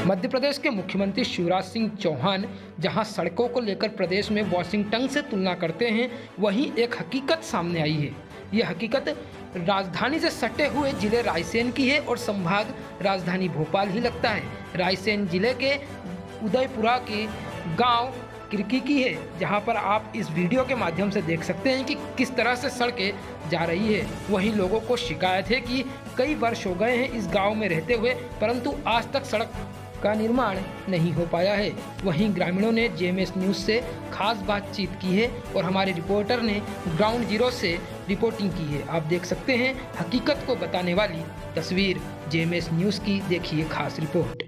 मध्य प्रदेश के मुख्यमंत्री शिवराज सिंह चौहान जहां सड़कों को लेकर प्रदेश में वाशिंगटन से तुलना करते हैं, वहीं एक हकीकत सामने आई है। ये हकीकत राजधानी से सटे हुए जिले रायसेन की है और संभाग राजधानी भोपाल ही लगता है। रायसेन जिले के उदयपुरा के गांव किरकी की है, जहां पर आप इस वीडियो के माध्यम से देख सकते हैं कि किस तरह से सड़कें जा रही है। वहीं लोगों को शिकायत है कि कई वर्ष हो गए हैं इस गांव में रहते हुए, परंतु आज तक सड़क का निर्माण नहीं हो पाया है। वहीं ग्रामीणों ने जेएमएस न्यूज़ से खास बातचीत की है और हमारे रिपोर्टर ने ग्राउंड जीरो से रिपोर्टिंग की है। आप देख सकते हैं हकीकत को बताने वाली तस्वीर जेएमएस न्यूज़ की। देखिए खास रिपोर्ट।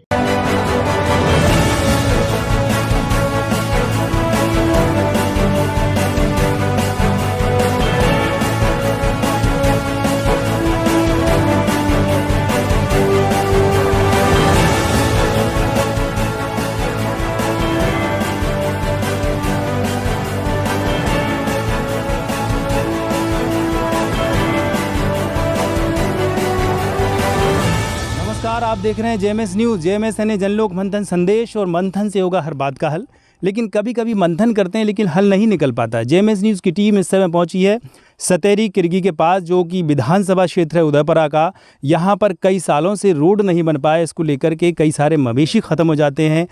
आप देख रहे हैं जेएमएस न्यूज़। जेएमएस यानी जनलोक मंथन संदेश, और मंथन से होगा हर बात का हल। लेकिन कभी कभी मंथन करते हैं लेकिन हल नहीं निकल पाता। जेएमएस न्यूज़ की टीम इस समय पहुंची है सतेरी किरगी के पास, जो कि विधानसभा क्षेत्र है उदयपुरा का। यहाँ पर कई सालों से रोड नहीं बन पाया, इसको लेकर के कई सारे मवेशी ख़त्म हो जाते हैं।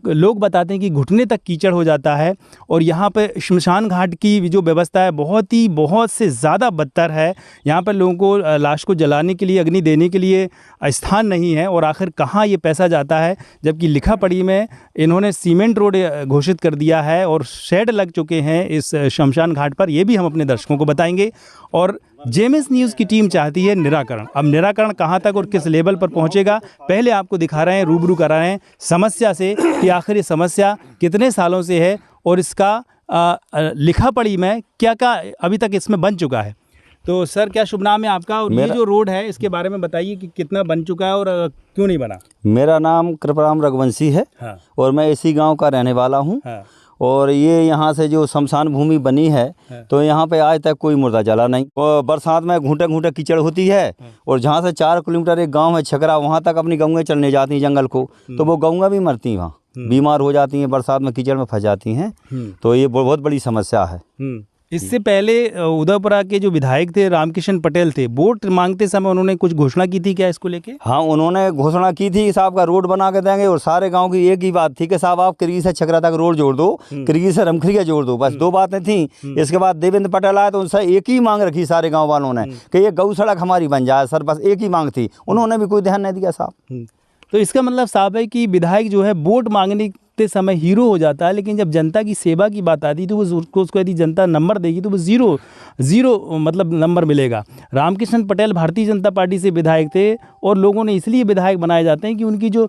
लोग बताते हैं कि घुटने तक कीचड़ हो जाता है। और यहाँ पर शमशान घाट की जो व्यवस्था है बहुत से ज़्यादा बदतर है। यहाँ पर लोगों को लाश को जलाने के लिए, अग्नि देने के लिए स्थान नहीं है। और आखिर कहाँ ये पैसा जाता है, जबकि लिखा पढ़ी में इन्होंने सीमेंट रोड घोषित कर दिया है और शेड लग चुके हैं इस शमशान घाट पर। ये भी हम अपने दर्शकों को बताएंगे। और जेएमएस न्यूज़ की टीम चाहती है निराकरण। अब निराकरण कहाँ तक और किस लेवल पर पहुँचेगा, पहले आपको दिखा रहे हैं, रूबरू करा रहे हैं समस्या से कि आखिर ये समस्या कितने सालों से है और इसका लिखा पढ़ी में क्या क्या अभी तक इसमें बन चुका है। तो सर, क्या शुभ नाम है आपका, और ये जो रोड है इसके बारे में बताइए कि कितना बन चुका है और क्यों नहीं बना। मेरा नाम कृपाराम रघुवंशी है। हाँ। और मैं इसी गांव का रहने वाला हूं। हाँ। और ये यहाँ से जो शमशान भूमि बनी है, तो यहाँ पे आज तक कोई मुर्दा जला नहीं। और बरसात में घूंटे घूंटे कीचड़ होती है। और जहाँ से 4 किलोमीटर एक गांव है छकरा, वहाँ तक अपनी गऊँ चलने जाती हैं जंगल को, तो वो गऊँ भी मरती हैं, वहाँ बीमार हो जाती हैं, बरसात में कीचड़ में फंस जाती हैं। तो ये बहुत बड़ी समस्या है। इससे पहले उदयपुरा के जो विधायक थे रामकिशन पटेल थे, वोट मांगते समय उन्होंने कुछ घोषणा की थी क्या इसको लेके? हाँ, उन्होंने घोषणा की थी कि साहब का रोड बना के देंगे। और सारे गांव की एक ही बात थी कि साहब आप किरगी से छकरा तक रोड जोड़ दो, किरगी से रमखरिया जोड़ दो, बस 2 बातें थी। इसके बाद देवेंद्र पटेल आए तो उनसे एक ही मांग रखी सारे गाँव वालों ने कि ये गौ सड़क हमारी बन जाए सर, बस एक ही मांग थी। उन्होंने भी कोई ध्यान नहीं दिया साहब। तो इसका मतलब साहब है कि विधायक जो है वोट मांगने समय हीरो हो जाता है, लेकिन जब जनता की सेवा की बात आती है तो उसको यदि जनता नंबर देगी तो वो ज़ीरो मतलब नंबर मिलेगा। रामकिशन पटेल भारतीय जनता पार्टी से विधायक थे और लोगों ने इसलिए विधायक बनाए जाते हैं कि उनकी जो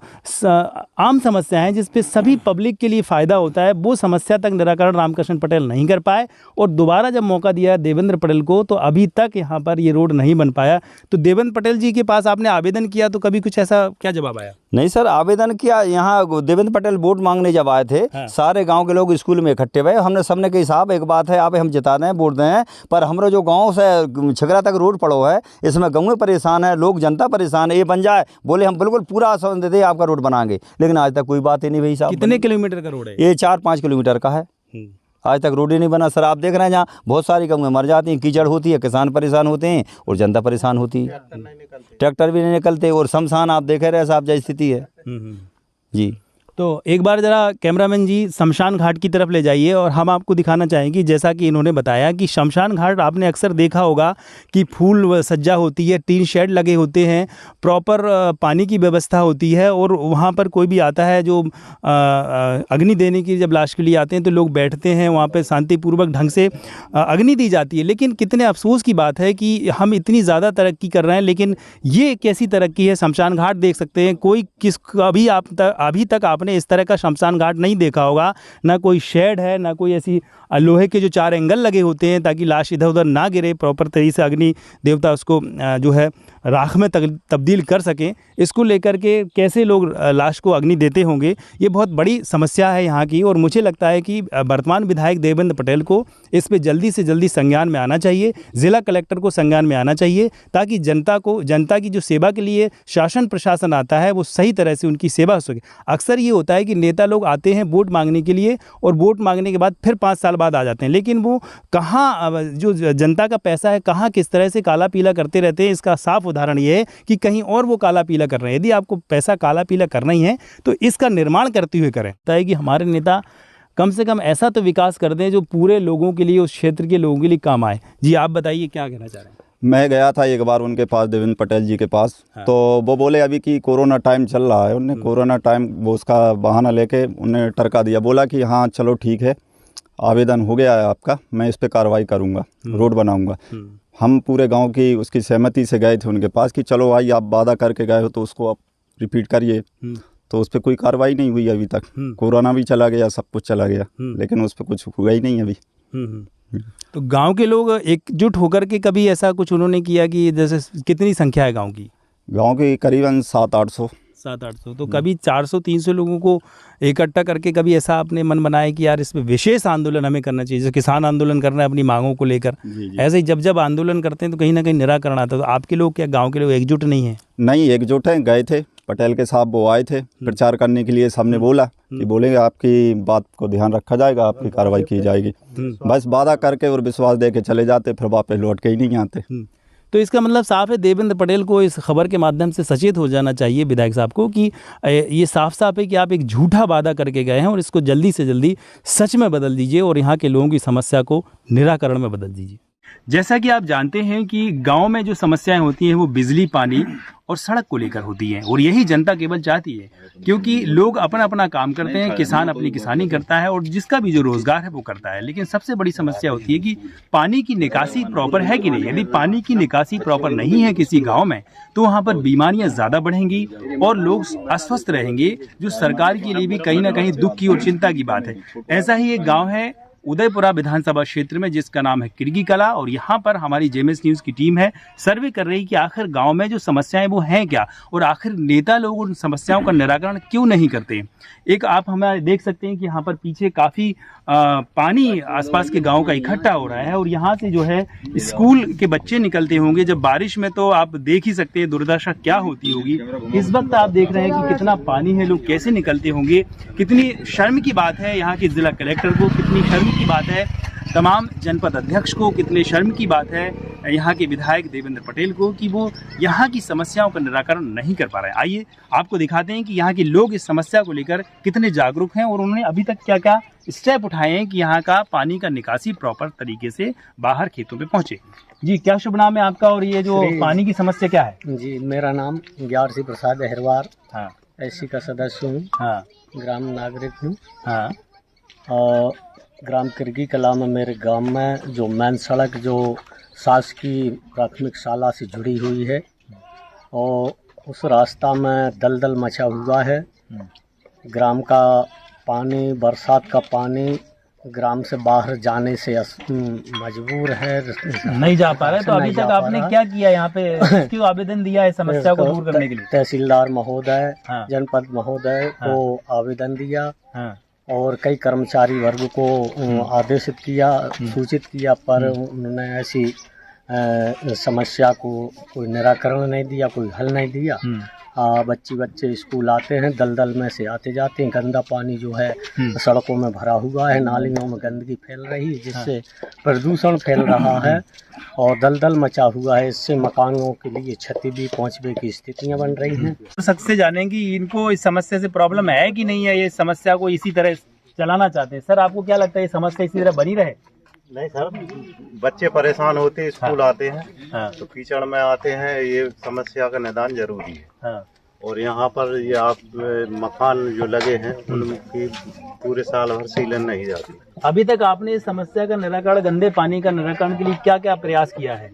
आम समस्या है जिस पे सभी पब्लिक के लिए फ़ायदा होता है, वो समस्या तक निराकरण रामकिशन पटेल नहीं कर पाए। और दोबारा जब मौका दिया देवेंद्र पटेल को, तो अभी तक यहाँ पर ये रोड नहीं बन पाया। तो देवेंद्र पटेल जी के पास आपने आवेदन किया, तो कभी कुछ ऐसा क्या जवाब आया? नहीं सर, आवेदन किया। यहाँ देवेंद्र पटेल वोट मांगने जब आए थे, हाँ। सारे गांव के लोग स्कूल में इकट्ठे हुए। हमने सबने कही साहब एक बात है, आप हम जिता दें, वोट दें, पर हमारा जो गांव से छकरा तक रोड पड़ो है, इसमें गाँव परेशान है, लोग जनता परेशान है, ये बन जाए। बोले हम बिल्कुल पूरा आश्वासन देते आपका रोड बनाएंगे, लेकिन आज तक कोई बात ही नहीं भाई साहब। कितने किलोमीटर का रोड है? ये 4-5 किलोमीटर का है। आज तक रोड ही नहीं बना सर। आप देख रहे हैं जहाँ बहुत सारी गाँव मर जाती हैं, कीचड़ होती है, किसान परेशान होते हैं और जनता परेशान होती है। ट्रैक्टर भी नहीं निकलते और शमशान आप देख रहे हैं साहब जैसी स्थिति है जी। तो एक बार ज़रा कैमरामैन जी शमशान घाट की तरफ ले जाइए और हम आपको दिखाना चाहेंगे, जैसा कि इन्होंने बताया कि शमशान घाट आपने अक्सर देखा होगा कि फूल सज्जा होती है, 3 शेड लगे होते हैं, प्रॉपर पानी की व्यवस्था होती है। और वहाँ पर कोई भी आता है जो अग्नि देने की जब लाश के लिए आते हैं तो लोग बैठते हैं, वहाँ पर शांतिपूर्वक ढंग से अग्नि दी जाती है। लेकिन कितने अफसोस की बात है कि हम इतनी ज़्यादा तरक्की कर रहे हैं, लेकिन ये कैसी तरक्की है। शमशान घाट देख सकते हैं, कोई अभी तक आपने इस तरह का शमशान घाट नहीं देखा होगा। ना कोई शेड है, ना कोई ऐसी लोहे के जो 4 एंगल लगे होते हैं ताकि लाश इधर उधर ना गिरे, प्रॉपर तरीके से अग्नि देवता उसको जो है राख में तब्दील कर सकें, इसको लेकर के कैसे लोग लाश को अग्नि देते होंगे, ये बहुत बड़ी समस्या है यहाँ की। और मुझे लगता है कि वर्तमान विधायक देवेंद्र पटेल को इस पे जल्दी से जल्दी संज्ञान में आना चाहिए, ज़िला कलेक्टर को संज्ञान में आना चाहिए, ताकि जनता की जो सेवा के लिए शासन प्रशासन आता है वो सही तरह से उनकी सेवा हो सके। अक्सर ये होता है कि नेता लोग आते हैं वोट मांगने के लिए और वोट मांगने के बाद फिर 5 साल बाद आ जाते हैं, लेकिन वो कहाँ जो जनता का पैसा है कहाँ किस तरह से काला पीला करते रहते हैं, इसका साफ उदाहरण ये है कि कहीं और वो काला पीला कर रहे हैं। यदि आपको पैसा काला पीला करना ही है तो इसका निर्माण करते हुए करें, ताकि कि हमारे नेता कम से कम ऐसा तो विकास कर दें जो पूरे लोगों के लिए, उस क्षेत्र के लोगों के लिए काम आए। जी आप बताइए क्या कहना चाह रहे हैं। मैं गया था एक बार उनके पास, देवेंद्र पटेल जी के पास। हाँ। तो वो बोले अभी कि कोरोना टाइम चल रहा है, उन्होंने कोरोना टाइम वो उसका बहाना लेके उन्हें टरका दिया, बोला कि हाँ चलो ठीक है, आवेदन हो गया है आपका, मैं इस पर कार्रवाई करूँगा, रोड बनाऊँगा। हम पूरे गांव की उसकी सहमति से गए थे उनके पास कि चलो भाई आप वादा करके गए हो तो उसको आप रिपीट करिए। तो उस पर कोई कार्रवाई नहीं हुई अभी तक। कोरोना भी चला गया, सब कुछ चला गया, लेकिन उस पर कुछ हुआ ही नहीं अभी। तो गांव के लोग एकजुट होकर के कभी ऐसा कुछ उन्होंने किया कि जैसे कितनी संख्या है गांव की? गांव की करीबन 700-800। तो कभी 400-300 लोगों को इकट्ठा करके कभी ऐसा आपने मन बनाया कि यार इस पे विशेष आंदोलन हमें करना चाहिए, जैसे किसान आंदोलन करना है अपनी मांगों को लेकर, ऐसे ही जब आंदोलन करते हैं तो कहीं ना कहीं निराकरण आता है। तो आपके लोग क्या, गांव के लोग एकजुट नहीं है? नहीं, एकजुट हैं। गए थे पटेल के साहब, वो आए थे प्रचार करने के लिए। सबने बोला कि बोलेंगे आपकी बात को ध्यान रखा जाएगा, आपकी कार्रवाई की जाएगी। बस वादा करके और विश्वास दे के चले जाते, फिर वापस लौट के ही नहीं आते। तो इसका मतलब साफ है, देवेंद्र पटेल को इस खबर के माध्यम से सचेत हो जाना चाहिए विधायक साहब को कि ये साफ है कि आप एक झूठा वादा करके गए हैं और इसको जल्दी से जल्दी सच में बदल दीजिए और यहाँ के लोगों की समस्या को निराकरण में बदल दीजिए। जैसा कि आप जानते हैं कि गांव में जो समस्याएं होती हैं वो बिजली, पानी और सड़क को लेकर होती है, और यही जनता केवल चाहती है, क्योंकि लोग अपना अपना काम करते हैं, किसान अपनी किसानी करता है और जिसका भी जो रोजगार है वो करता है। लेकिन सबसे बड़ी समस्या होती है कि पानी की निकासी प्रॉपर है कि नहीं। यदि पानी की निकासी प्रॉपर नहीं है किसी गांव में तो वहां पर बीमारियां ज्यादा बढ़ेंगी और लोग अस्वस्थ रहेंगे, जो सरकार के लिए भी कहीं ना कहीं दुख की और चिंता की बात है। ऐसा ही एक गाँव है उदयपुरा विधानसभा क्षेत्र में, जिसका नाम है किरगी कला, और यहाँ पर हमारी जेएमएस न्यूज की टीम है सर्वे कर रही कि आखिर गांव में जो समस्याएं वो हैं क्या, और आखिर नेता लोग उन समस्याओं का निराकरण क्यों नहीं करते। एक आप हमें देख सकते हैं कि यहाँ पर पीछे काफी पानी आसपास के गांव का इकट्ठा हो रहा है, और यहाँ से जो है स्कूल के बच्चे निकलते होंगे जब बारिश में, तो आप देख ही सकते हैं दुर्दशा क्या होती होगी। इस वक्त आप देख रहे हैं कि कितना पानी है, लोग कैसे निकलते होंगे। कितनी शर्म की बात है यहाँ के जिला कलेक्टर को, कितनी शर्म की बात है तमाम जनपद अध्यक्ष को, कितने शर्म की बात है यहाँ के विधायक देवेंद्र पटेल को कि वो यहाँ की समस्याओं का निराकरण नहीं कर पा रहे हैं। आइए आपको दिखाते हैं कि यहाँ के लोग इस समस्या को लेकर कितने जागरूक हैं और उन्होंने अभी तक क्या क्या स्टेप उठाए हैं कि यहाँ का पानी का निकासी प्रॉपर तरीके से बाहर खेतों पे पहुँचे। जी क्या शुभ नाम है आपका और ये जो पानी की समस्या क्या है? जी मेरा नाम ग्यार सिंह प्रसाद अहिरवार, हाँ, एससी का सदस्य हूँ, हाँ, ग्राम नागरिक हूँ, हाँ, और ग्राम किरगी कला में मेरे गांव में जो मेन सड़क जो शासकीय प्राथमिक शाला से जुड़ी हुई है और उस रास्ता में दलदल मचा हुआ है। ग्राम का पानी, बरसात का पानी ग्राम से बाहर जाने से मजबूर है, नहीं जा पा रहे। तो अभी तक आपने क्या किया यहाँ पे, क्यों आवेदन दिया है समस्या को दूर करने के लिए? तहसीलदार महोदय, हाँ, जनपद महोदय को आवेदन दिया, हाँ, और कई कर्मचारी वर्ग को आदेशित किया, सूचित किया, पर उन्होंने ऐसी समस्या को कोई निराकरण नहीं दिया, कोई हल नहीं दिया। बच्चे स्कूल आते हैं, दलदल में से आते जाते हैं, गंदा पानी जो है सड़कों में भरा हुआ है, नालियों में गंदगी फैल रही है, जिससे प्रदूषण फैल रहा है और दलदल मचा हुआ है। इससे मकानों के लिए क्षति भी पहुंचने की स्थितियां बन रही हैं। सबसे जानें कि इनको इस समस्या से प्रॉब्लम है कि नहीं है, ये समस्या को इसी तरह चलाना चाहते हैं। सर आपको क्या लगता है ये समस्या इसी तरह बनी रहे? नहीं सर, बच्चे परेशान होते हैं, स्कूल आते हैं, हाँ, तो कीचड़ में आते हैं, ये समस्या का निदान जरूरी है। हाँ, और यहाँ पर ये आप मकान जो लगे हैं उनकी पूरे साल भर सीलन नहीं जाती। अभी तक आपने इस समस्या का निराकरण, गंदे पानी का निराकरण के लिए क्या क्या प्रयास किया है?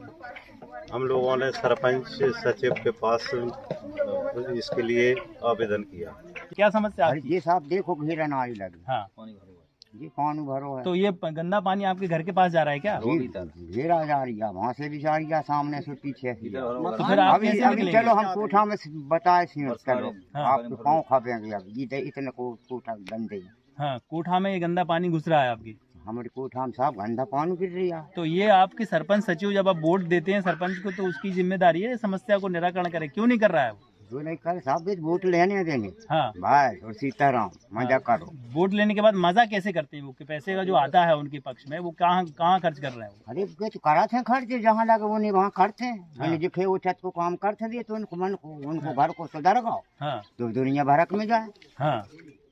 हम लोगों ने सरपंच सचिव के पास इसके लिए आवेदन किया। क्या समस्या आपकी? ये साहब देखो घेरा ना आई लगी। हाँ, जी पानी भरो है। तो ये गंदा पानी आपके घर के पास जा रहा है क्या? घेरा जा रही है, वहाँ से भी जा रही है, सामने से पीछे से। तो फिर आप कैसे अभी निकलेंगे? चलो हम कोठा में बताए चलो आपके पाँव खापेंगे अभी इतने कोठा गंदे। हाँ, कोठा में ये गंदा पानी घुस रहा है आपकी? हमारे कोठा में साहब गंदा पानी गिर रही है। तो ये आपके सरपंच सचिव जब आप वोट देते हैं सरपंच को, तो उसकी जिम्मेदारी है समस्या को निराकरण करे, क्यों नहीं कर रहा है वो? जो नहीं कर साहब वोट लेने देंगे। हाँ बस और सीताराम मजा करो। वोट लेने के बाद मजा कैसे करते हैं वो, कि पैसे का जो आता है उनके पक्ष में वो कहाँ खर्च कर रहे हैं वो? अरे कुछ कराते हैं खर्च, जहाँ लगे वो नहीं वहाँ करते हैं। जो खे उठत को काम करते दिए तो उनको मन को उनको घर को सुधार गाओ। हाँ तो दुनिया भरक में जाए। हाँ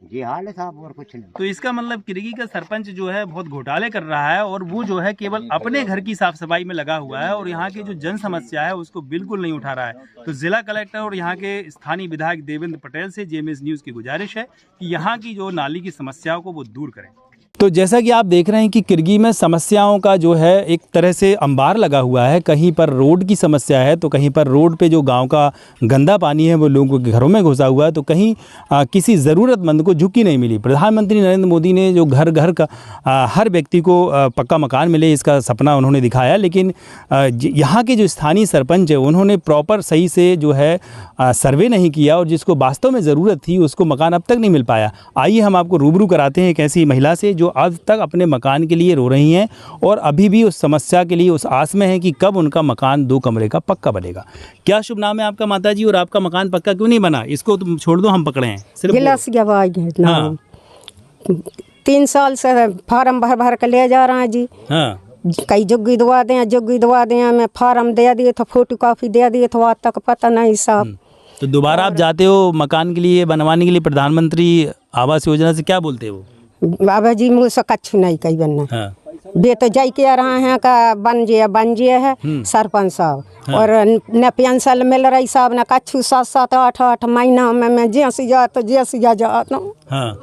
जी हाल है साहब, और कुछ नहीं। तो इसका मतलब किरगी का सरपंच जो है बहुत घोटाले कर रहा है, और वो जो है केवल अपने घर की साफ सफाई में लगा हुआ है और यहाँ की जो जन समस्या है उसको बिल्कुल नहीं उठा रहा है। तो जिला कलेक्टर और यहाँ के स्थानीय विधायक देवेंद्र पटेल से जेएमएस न्यूज़ की गुजारिश है कि यहाँ की जो नाली की समस्याओं को वो दूर करें। तो जैसा कि आप देख रहे हैं कि किरगी में समस्याओं का जो है एक तरह से अंबार लगा हुआ है। कहीं पर रोड की समस्या है, तो कहीं पर रोड पे जो गांव का गंदा पानी है वो लोगों के घरों में घुसा हुआ है, तो कहीं किसी ज़रूरतमंद को झुक्की नहीं मिली। प्रधानमंत्री नरेंद्र मोदी ने जो घर घर का हर व्यक्ति को पक्का मकान मिले इसका सपना उन्होंने दिखाया, लेकिन यहाँ के जो स्थानीय सरपंच है उन्होंने प्रॉपर सही से जो है सर्वे नहीं किया और जिसको वास्तव में ज़रूरत थी उसको मकान अब तक नहीं मिल पाया। आइए हम आपको रूबरू कराते हैं एक ऐसी महिला से जो आज तक अपने मकान के लिए रो रही हैं और अभी भी उस समस्या के लिए उस आस में है कि कब उनका मकान 2 कमरे का पक्का बनेगा। क्या शुभ नाम है आपका माता जी, और आपका मकान पक्का क्यों नहीं बना? इसको तुम छोड़ दो, हम पकड़े हैं सिर्फ। हाँ। 3 साल से फार्म भर भर के ले जा रहे हैं जी। हाँ। कई जुग्गी दवा दें मैं फार्म दे दिए तो फोटो कॉपी दे दिए तो आज तक पता नहीं साहब। तो दोबारा आप जाते हो मकान के लिए बनवाने के लिए प्रधानमंत्री आवास योजना से, क्या बोलते हो? बाबा जी मुझसे कछु नहीं कही बनना। हाँ। बे तो जाई के रहा है का बन जे है सरपंच साहब। हाँ। और न पेंशन मिल रही साहब न कछु 7-7 8-8 महीना में मैं जैसी जाता हूँ। हाँ।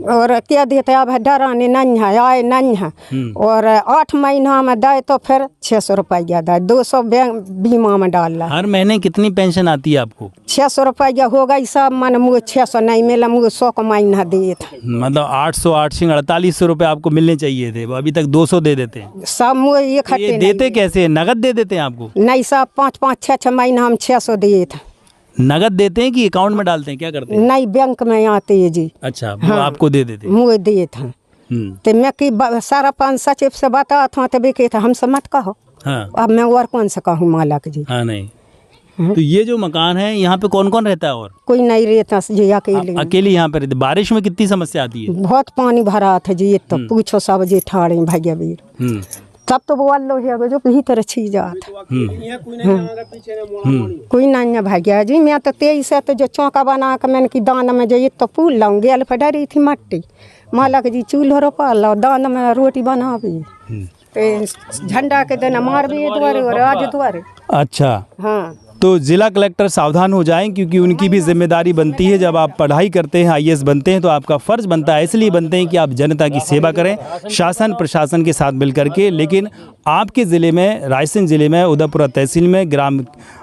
और क्या देते अब डराने नहीं है, आए नहीं है। और 8 महीना में दे तो फिर 600 रुपया दे, 200 बीमा में डाल रहा। हर महीने कितनी पेंशन आती है आपको? 600 रुपया हो गई सब, मन मुझे 600 नहीं मिला, मुझे 100 का महीना दिए थे। मतलब 800 4800 रुपये आपको मिलने चाहिए थे, वो अभी तक 200 दे देते हैं सब। मुझे ये खट्टे देते कैसे? नगद दे देते हैं आपको? नहीं साहब, 5-5 6-6 महीना हम 600 दिए थे। नगद देते हैं कि अकाउंट में डालते हैं, क्या करते हैं? नहीं, बैंक में आते है जी। अच्छा, वो हाँ, आपको दे देते? मुझे दिए थे। तो मैं कि सारा 5 सचिव से बता था तो भी कहता हमसे मत कहो। हाँ। अब मैं और कौन सा कहूँ मालक जी। हाँ नहीं। तो ये जो मकान है यहाँ पे कौन कौन रहता है? और कोई नहीं रहता जी, अकेले यहाँ पे रहते। बारिश में कितनी समस्या आती है? बहुत पानी भरा था जी, तो पूछो सब जी ठाड़े भैया वीर। तब तो वो अल्लाह जो भीतर छी जात कोई नहीं भाग्या जी। मैं तो 23 से तो जो चौका बना के मैंने की दान में जो तो फूल लाऊं गेल पर डरी थी मट्टी मालक जी चूल्हा रोपा लो दान में रोटी बनाबी तो झंडा के दिन मार भी द्वारे और आज द्वारे। अच्छा हाँ। तो जिला कलेक्टर सावधान हो जाएं, क्योंकि उनकी भी जिम्मेदारी बनती है। जब आप पढ़ाई करते हैं, IAS बनते हैं, तो आपका फ़र्ज़ बनता है, इसलिए बनते हैं कि आप जनता की सेवा करें शासन प्रशासन के साथ मिल करके। लेकिन आपके ज़िले में, रायसेन ज़िले में, उदयपुरा तहसील में, ग्राम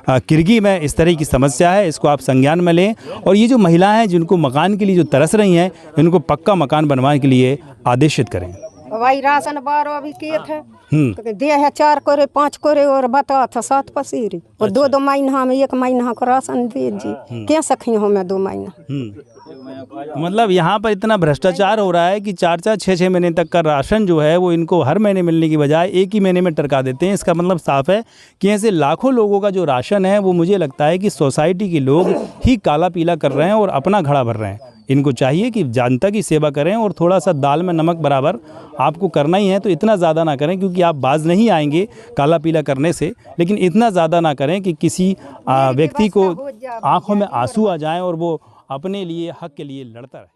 किरगी में इस तरह की समस्या है, इसको आप संज्ञान में लें। और ये जो महिलाएँ हैं जिनको मकान के लिए जो तरस रही हैं, इनको पक्का मकान बनवाने के लिए आदेशित करें। वही राशन 12 अभी किए थे, दे है 4 कोरे 5 कोरे और बता था 7 पसीरी और 2-2 महीना में 1 महीना का राशन दे जी। क्या सखी हूँ मैं 2 महीना। मतलब यहाँ पर इतना भ्रष्टाचार हो रहा है कि 4-4 6-6 महीने तक का राशन जो है वो इनको हर महीने मिलने की बजाय एक ही महीने में टरका देते हैं। इसका मतलब साफ है कि ऐसे लाखों लोगों का जो राशन है वो मुझे लगता है कि सोसाइटी के लोग ही काला पीला कर रहे हैं और अपना घड़ा भर रहे हैं। इनको चाहिए कि जनता की सेवा करें और थोड़ा सा दाल में नमक बराबर आपको करना ही है, तो इतना ज़्यादा ना करें, क्योंकि आप बाज नहीं आएंगे काला पीला करने से। लेकिन इतना ज़्यादा ना करें कि किसी व्यक्ति को आंखों में आंसू आ जाएं और वो अपने लिए हक के लिए लड़ता रहे।